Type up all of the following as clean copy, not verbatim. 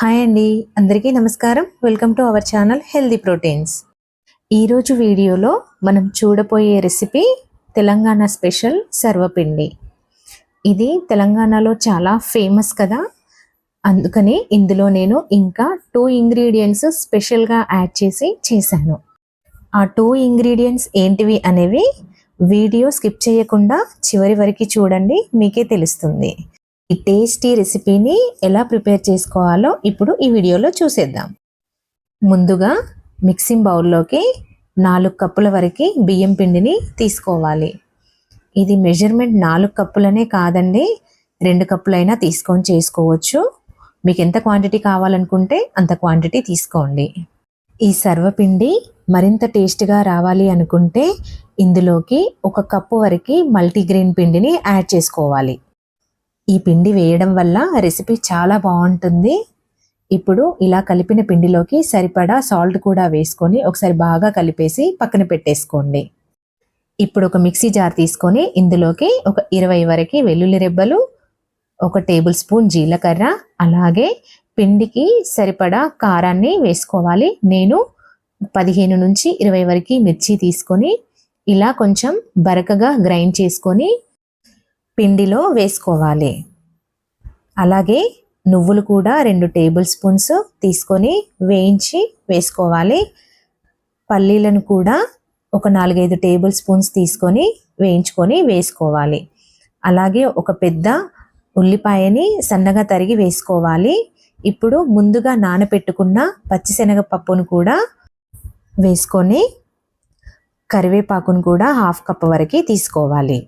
Hi అండి, అందరికీ నమస్కారం. Welcome to our channel healthy proteins. ఈరోజు వీడియోలో మనం చూడబోయే రెసిపీ తెలంగాణ స్పెషల్ సర్వపిండి. ఇది తెలంగాణలో చాలా ఫేమస్ కదా, అందుకని ఇందులో నేను ఇంకా 2 ఇంగ్రీడియంట్స్ స్పెషల్గా యాడ్ చేశాను. ఆ 2 ఇంగ్రీడియంట్స్ ఏంటివి అనేవి వీడియో స్కిప్ చేయకుండా చివరి వరకు చూడండి, మీకే తెలుస్తుంది. ఈ టేస్టీ రెసిపీని ఎలా ప్రిపేర్ చేసుకోవాలో ఇప్పుడు ఈ వీడియోలో చూసేద్దాం. ముందుగా మిక్సింగ్ బౌల్లోకి 4 కప్పుల వరకు బియ్యం పిండిని తీసుకోవాలి. ఇది మెజర్మెంట్ 4 కప్పులనే కాదండి, 2 కప్పులైనా తీసుకొని చేసుకోవచ్చు. మీకు ఎంత క్వాంటిటీ కావాలనుకుంటే అంత క్వాంటిటీ తీసుకోండి. ఈ సర్వపిండి మరింత టేస్ట్గా రావాలి అనుకుంటే ఇందులోకి 1 కప్పు వరకు మల్టీగ్రెయిన్ పిండిని యాడ్ చేసుకోవాలి. ఈ పిండి వేయడం వల్ల రెసిపీ చాలా బాగుంటుంది. ఇప్పుడు ఇలా కలిపిన పిండిలోకి సరిపడా సాల్ట్ కూడా వేసుకొని ఒకసారి బాగా కలిపేసి పక్కన పెట్టేసుకోండి. ఇప్పుడు ఒక మిక్సీ జార్ తీసుకొని ఇందులోకి ఒక 20 వరకు వెల్లుల్లి రెబ్బలు, 1 టేబుల్ స్పూన్ జీలకర్ర, అలాగే పిండికి సరిపడా కారాన్ని వేసుకోవాలి. నేను 15 నుంచి 20 వరకు మిర్చి తీసుకొని ఇలా కొంచెం బరకగా గ్రైండ్ చేసుకొని పిండిలో వేసుకోవాలి. అలాగే నువ్వులు కూడా 2 టేబుల్ స్పూన్స్ తీసుకొని వేయించి వేసుకోవాలి. పల్లీలను కూడా ఒక 4-5 టేబుల్ స్పూన్స్ తీసుకొని వేయించుకొని వేసుకోవాలి. అలాగే ఒక పెద్ద ఉల్లిపాయని సన్నగా తరిగి వేసుకోవాలి. ఇప్పుడు ముందుగా నానబెట్టుకున్న పచ్చిశనగపప్పును కూడా వేసుకొని కరివేపాకును కూడా 1/2 కప్పు వరకు తీసుకోవాలి.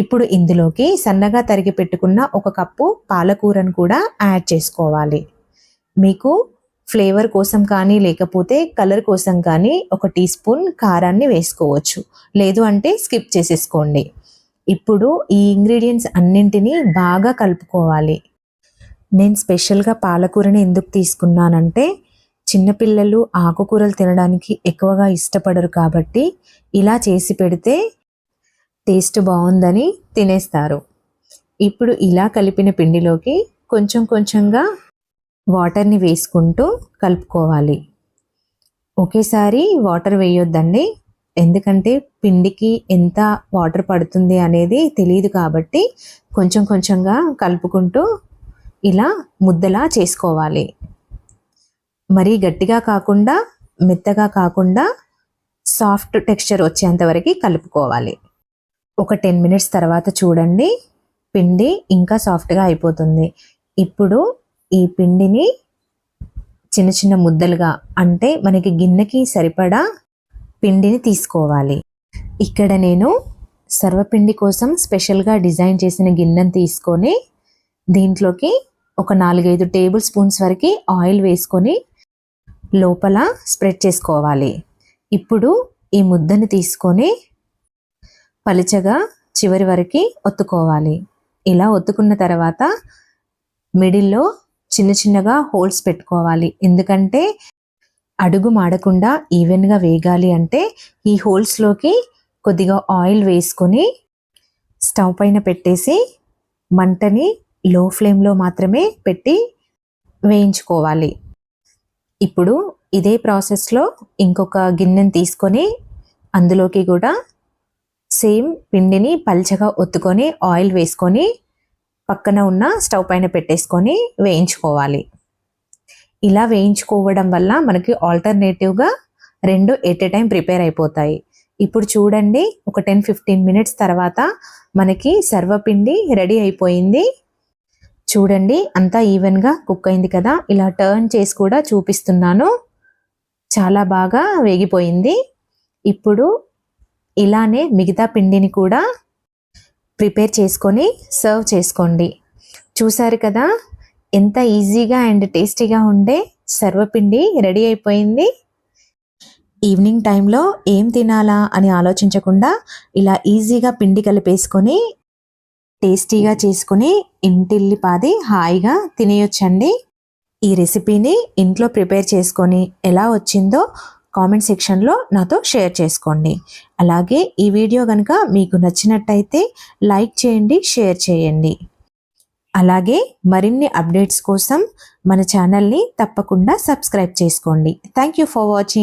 ఇప్పుడు ఇందులోకి సన్నగా తరిగి పెట్టుకున్న 1 కప్పు పాలకూరను కూడా యాడ్ చేసుకోవాలి. మీకు ఫ్లేవర్ కోసం కానీ లేకపోతే కలర్ కోసం కానీ 1 టీ స్పూన్ కారాన్ని వేసుకోవచ్చు, లేదు అంటే స్కిప్ చేసేసుకోండి. ఇప్పుడు ఈ ఇంగ్రీడియంట్స్ అన్నింటినీ బాగా కలుపుకోవాలి. నేను స్పెషల్గా పాలకూరని ఎందుకు తీసుకున్నానంటే చిన్నపిల్లలు ఆకుకూరలు తినడానికి ఎక్కువగా ఇష్టపడరు కాబట్టి ఇలా చేసి పెడితే టేస్ట్ బాగుందని తినేస్తారు. ఇప్పుడు ఇలా కలిపిన పిండిలోకి కొంచెం కొంచెంగా వాటర్ని వేసుకుంటూ కలుపుకోవాలి. ఒకేసారి వాటర్ వేయొద్దండి, ఎందుకంటే పిండికి ఎంత వాటర్ పడుతుంది అనేది తెలియదు కాబట్టి కొంచెం కొంచెంగా కలుపుకుంటూ ఇలా ముద్దలా చేసుకోవాలి. మరీ గట్టిగా కాకుండా మెత్తగా కాకుండా సాఫ్ట్ టెక్స్చర్ వచ్చేంత వరకు కలుపుకోవాలి. ఒక 10 మినిట్స్ తర్వాత చూడండి, పిండి ఇంకా సాఫ్ట్గా అయిపోతుంది. ఇప్పుడు ఈ పిండిని చిన్న చిన్న ముద్దలుగా, అంటే మనకి గిన్నెకి సరిపడా పిండిని తీసుకోవాలి. ఇక్కడ నేను సర్వపిండి కోసం స్పెషల్గా డిజైన్ చేసిన గిన్నెను తీసుకొని దీంట్లోకి ఒక 4-5 టేబుల్ స్పూన్స్ వరకు ఆయిల్ వేసుకొని లోపల స్ప్రెడ్ చేసుకోవాలి. ఇప్పుడు ఈ ముద్దని తీసుకొని పలుచగా చివరి వరకు ఒత్తుకోవాలి. ఇలా ఒత్తుకున్న తర్వాత మిడిల్లో చిన్న చిన్నగా హోల్స్ పెట్టుకోవాలి. ఎందుకంటే అడుగు మాడకుండా ఈవెన్గా వేగాలి అంటే ఈ హోల్స్లోకి కొద్దిగా ఆయిల్ వేసుకొని స్టవ్ పైన పెట్టేసి మంటని లో ఫ్లేమ్లో మాత్రమే పెట్టి వేయించుకోవాలి. ఇప్పుడు ఇదే ప్రాసెస్లో ఇంకొక గిన్నెని తీసుకొని అందులోకి కూడా సేమ్ పిండిని పల్చగా ఒత్తుకొని ఆయిల్ వేసుకొని పక్కన ఉన్న స్టవ్ పైన పెట్టేసుకొని వేయించుకోవాలి. ఇలా వేయించుకోవడం వల్ల మనకి ఆల్టర్నేటివ్గా 2 ఎట్ ఏ టైం ప్రిపేర్ అయిపోతాయి. ఇప్పుడు చూడండి, ఒక 10-15 మినిట్స్ తర్వాత మనకి సర్వపిండి రెడీ అయిపోయింది. చూడండి, అంతా ఈవెన్గా కుక్ అయింది కదా. ఇలా టర్న్ చేసి కూడా చూపిస్తున్నాను, చాలా బాగా వేగిపోయింది. ఇప్పుడు ఇలానే మిగతా పిండిని కూడా ప్రిపేర్ చేసుకొని సర్వ్ చేసుకోండి. చూసారు కదా, ఎంత ఈజీగా అండ్ టేస్టీగా ఉండే సర్వపిండి రెడీ అయిపోయింది. ఈవినింగ్ టైంలో ఏం తినాలా అని ఆలోచించకుండా ఇలా ఈజీగా పిండి కలిపేసుకొని టేస్టీగా చేసుకొని ఇంటిల్లిపాది హాయిగా తినేయొచ్చండి. ఈ రెసిపీని ఇంట్లో ప్రిపేర్ చేసుకొని ఎలా వచ్చిందో కామెంట్ సెక్షన్లో నాతో షేర్ చేసుకోండి. అలాగే ఈ వీడియో కనుక మీకు నచ్చినట్టయితే లైక్ చేయండి, షేర్ చేయండి. అలాగే మరిన్ని అప్డేట్స్ కోసం మన ఛానల్ని తప్పకుండా సబ్స్క్రైబ్ చేసుకోండి. Thank you for watching.